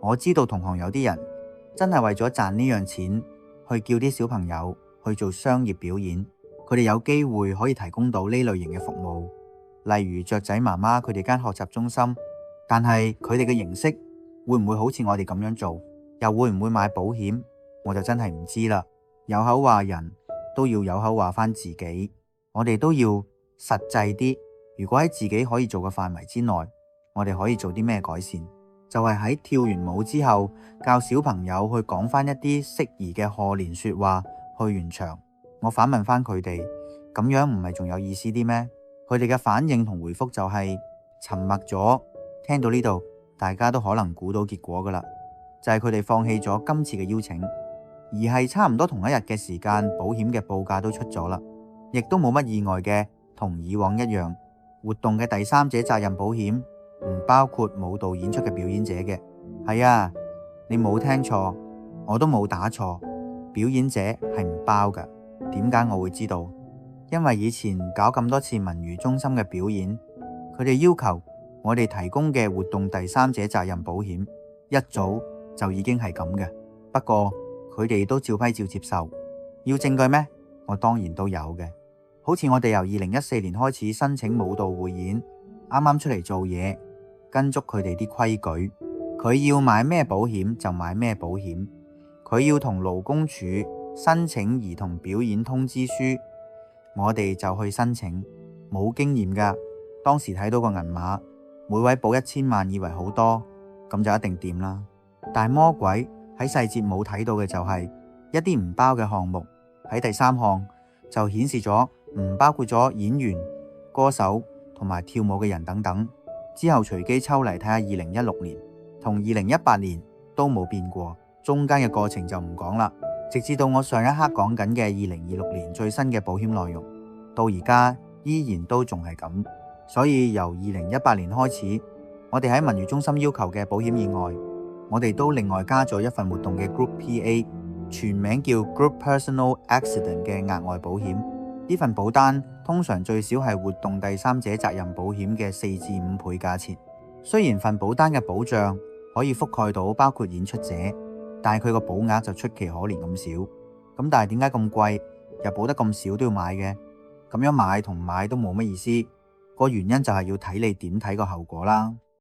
我知道同行有啲人真係為咗賺呢樣錢，去叫啲小朋友去做商業表演，佢哋有機會可以提供到呢類型嘅服務，例如雀仔媽媽佢哋間學習中心，但係佢哋嘅形式會唔會好似我哋咁樣做，又會唔會買保險，我就真係唔知啦。有口話人都要有口話返自己，我哋都要實際啲。如果喺自己可以做嘅範圍之內，我哋可以做啲咩改善？就係喺跳完舞之後，教小朋友去講返一啲適宜嘅賀年說話。去完場，我反問返佢哋，咁樣唔係仲有意思啲咩？佢哋嘅反應同回覆就係沉默咗。聽到呢度，大家都可能估到結果㗎啦，就係佢哋放棄咗今次嘅邀請，而係差唔多同一日嘅時間，保險嘅報價都出咗啦，亦都冇乜意外嘅，同以往一樣。活動嘅第三者責任保險唔包括舞蹈演出嘅表演者嘅。係啊，你冇聽錯，我都冇打錯，表演者係唔包㗎。點解我會知道？因為以前搞咁多次文娛中心嘅表演，佢哋要求我哋提供嘅活動第三者責任保險一早就已經係咁嘅。不過佢哋都照批照接受。要證據咩？我當然都有嘅。好似我哋由2014年開始申請舞蹈匯演，啱啱出嚟做嘢，跟足佢哋啲規矩，佢要買咩保險就買咩保險，佢要同勞工處申請兒童表演通知書，我哋就去申請。冇經驗㗎，當時睇到個銀碼，每位保1000萬，以為好多，咁就一定掂啦。但魔鬼喺細節冇睇到嘅就係一啲唔包嘅項目，喺第3項就顯示咗唔包括咗演員、歌手同埋跳舞嘅人等等。之後隨機抽嚟睇下2016年同2018年都冇變過，中間嘅過程就唔講啦。直至到我上一刻講緊嘅2026年最新嘅保險內容，到而家依然都仲係咁。所以由2018年開始，我哋喺文娛中心要求嘅保險以外，我哋都另外加咗一份活動嘅 Group PA， 全名叫 Group Personal Accident 嘅額外保險。呢份保單通常最少係活動第三者責任保險嘅4至5倍價錢。雖然份保單嘅保障可以覆蓋到包括演出者，但係佢個保額就出奇可憐咁少。咁但係點解咁貴又保得咁少都要買嘅？咁樣買同唔買都冇乜意思。個原因就係要睇你點睇個後果啦。